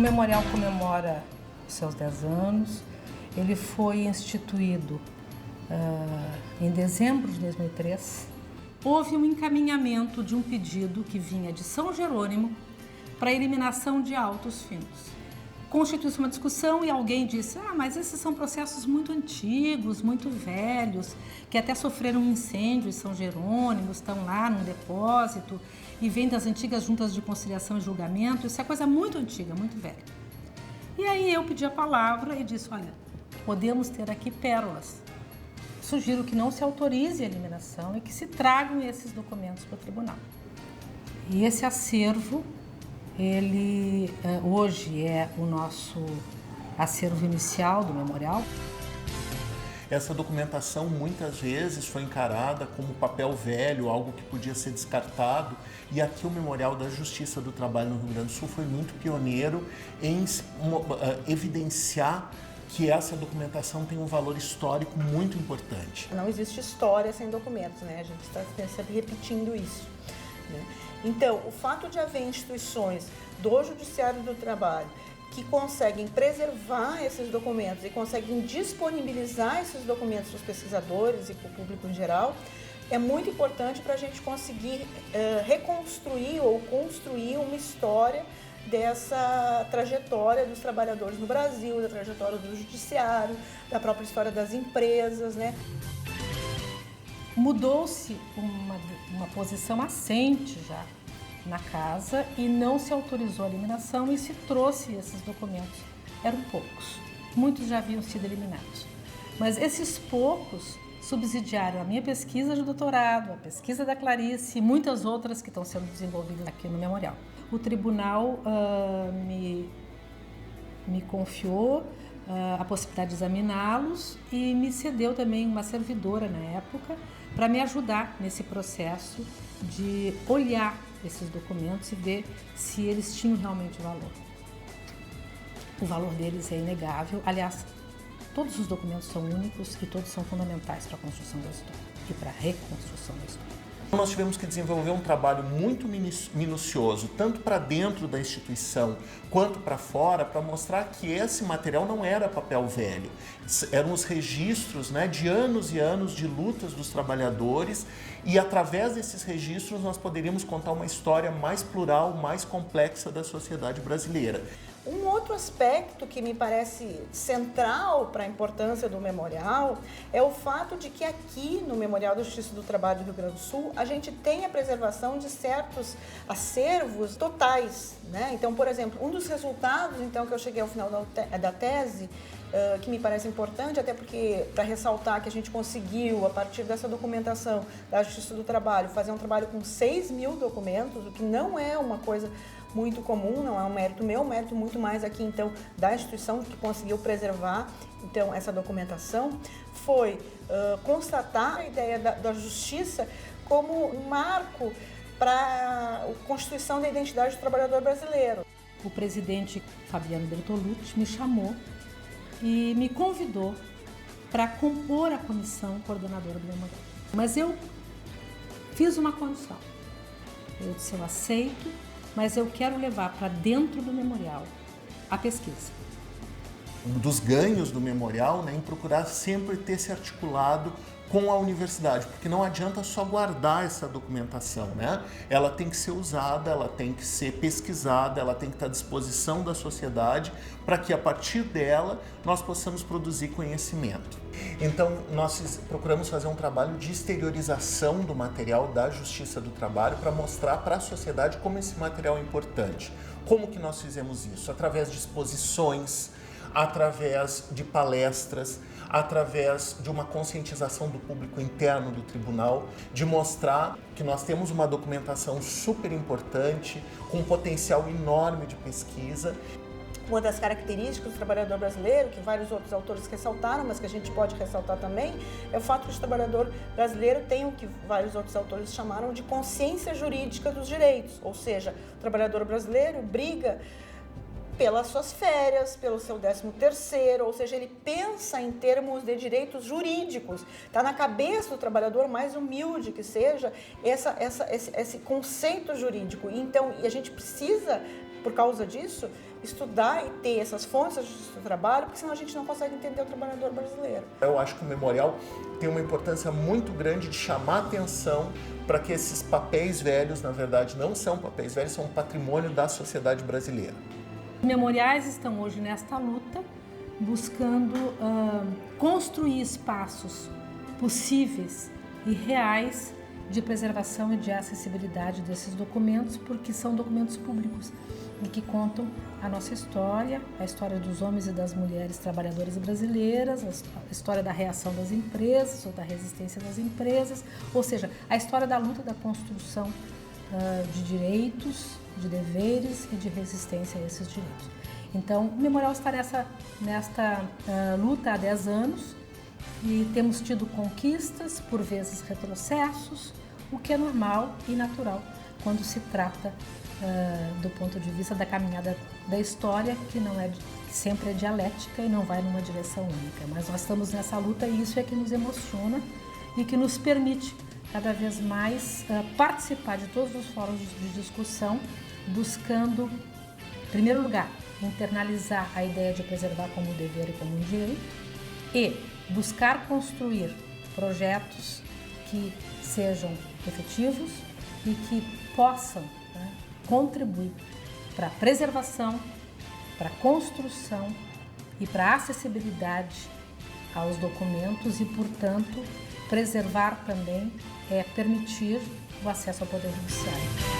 O memorial comemora os seus 10 anos. Ele foi instituído em dezembro de 2003. Houve um encaminhamento de um pedido que vinha de São Jerônimo para a eliminação de autos finos. Constituiu-se uma discussão e alguém disse: mas esses são processos muito antigos, muito velhos, que até sofreram um incêndio em São Jerônimo, estão lá num depósito e vêm das antigas juntas de conciliação e julgamento. Isso é coisa muito antiga, muito velha. E aí eu pedi a palavra e disse: olha, podemos ter aqui pérolas. Sugiro que não se autorize a eliminação e que se tragam esses documentos para o tribunal. E esse acervo, ele hoje é o nosso acervo inicial do memorial. Essa documentação muitas vezes foi encarada como papel velho, algo que podia ser descartado, e aqui o Memorial da Justiça do Trabalho no Rio Grande do Sul foi muito pioneiro em evidenciar que essa documentação tem um valor histórico muito importante. Não existe história sem documentos, né? A gente está sempre repetindo isso, né? Então, o fato de haver instituições do Judiciário do Trabalho que conseguem preservar esses documentos e conseguem disponibilizar esses documentos para os pesquisadores e para o público em geral, é muito importante para a gente conseguir reconstruir ou construir uma história dessa trajetória dos trabalhadores no Brasil, da trajetória do judiciário, da própria história das empresas, né? Mudou-se uma posição assente já na casa e não se autorizou a eliminação e se trouxe esses documentos. Eram poucos, muitos já haviam sido eliminados. Mas esses poucos subsidiaram a minha pesquisa de doutorado, a pesquisa da Clarice e muitas outras que estão sendo desenvolvidas aqui no Memorial. O tribunal me confiou a possibilidade de examiná-los e me cedeu também uma servidora na época para me ajudar nesse processo de olhar esses documentos e ver se eles tinham realmente valor. O valor deles é inegável. Aliás, todos os documentos são únicos e todos são fundamentais para a construção da história e para a reconstrução da história. Nós tivemos que desenvolver um trabalho muito minucioso, tanto para dentro da instituição quanto para fora, para mostrar que esse material não era papel velho. Eram os registros, né, de anos e anos de lutas dos trabalhadores, e através desses registros nós poderíamos contar uma história mais plural, mais complexa da sociedade brasileira. Um outro aspecto que me parece central para a importância do memorial é o fato de que aqui no Memorial da Justiça do Trabalho do Rio Grande do Sul a gente tem a preservação de certos acervos totais, né? Então, por exemplo, um dos resultados então, que eu cheguei ao final da tese, que me parece importante, até porque para ressaltar que a gente conseguiu, a partir dessa documentação da Justiça do Trabalho, fazer um trabalho com 6.000 documentos, o que não é uma coisa muito comum, não é um mérito meu, um mérito muito mais aqui, então, da instituição que conseguiu preservar, então, essa documentação, foi constatar a ideia da justiça como um marco para a constituição da identidade do trabalhador brasileiro. O presidente Fabiano Bertolucci me chamou e me convidou para compor a comissão coordenadora do memorial. Mas eu fiz uma condição. Eu disse: eu aceito, mas eu quero levar para dentro do memorial a pesquisa. Um dos ganhos do memorial, né, em procurar sempre ter se articulado com a universidade, porque não adianta só guardar essa documentação, né? Ela tem que ser usada, ela tem que ser pesquisada, ela tem que estar à disposição da sociedade para que a partir dela nós possamos produzir conhecimento. Então nós procuramos fazer um trabalho de exteriorização do material da Justiça do Trabalho para mostrar para a sociedade como esse material é importante. Como que nós fizemos isso? Através de exposições, através de palestras, através de uma conscientização do público interno do tribunal, de mostrar que nós temos uma documentação super importante, com um potencial enorme de pesquisa. Uma das características do trabalhador brasileiro, que vários outros autores ressaltaram, mas que a gente pode ressaltar também, é o fato de que o trabalhador brasileiro tem o que vários outros autores chamaram de consciência jurídica dos direitos, ou seja, o trabalhador brasileiro briga pelas suas férias, pelo seu 13º, ou seja, ele pensa em termos de direitos jurídicos. Está na cabeça do trabalhador, mais humilde que seja, esse conceito jurídico. Então, e a gente precisa por causa disso, estudar e ter essas fontes da justiça do trabalho, porque senão a gente não consegue entender o trabalhador brasileiro. Eu acho que o memorial tem uma importância muito grande de chamar atenção para que esses papéis velhos, na verdade, não são papéis velhos, são um patrimônio da sociedade brasileira. Os memoriais estão hoje nesta luta, buscando construir espaços possíveis e reais de preservação e de acessibilidade desses documentos, porque são documentos públicos e que contam a nossa história, a história dos homens e das mulheres trabalhadoras brasileiras, a história da reação das empresas ou da resistência das empresas, ou seja, a história da luta da construção de direitos, de deveres e de resistência a esses direitos. Então, o memorial está nesta luta há 10 anos e temos tido conquistas, por vezes retrocessos, o que é normal e natural quando se trata do ponto de vista da caminhada da história, que sempre é dialética e não vai numa direção única. Mas nós estamos nessa luta e isso é que nos emociona e que nos permite cada vez mais participar de todos os fóruns de discussão, buscando, em primeiro lugar, internalizar a ideia de preservar como dever e como um direito e buscar construir projetos que sejam efetivos e que possam contribuir para a preservação, para a construção e para a acessibilidade aos documentos e, portanto, preservar também é permitir o acesso ao Poder Judiciário.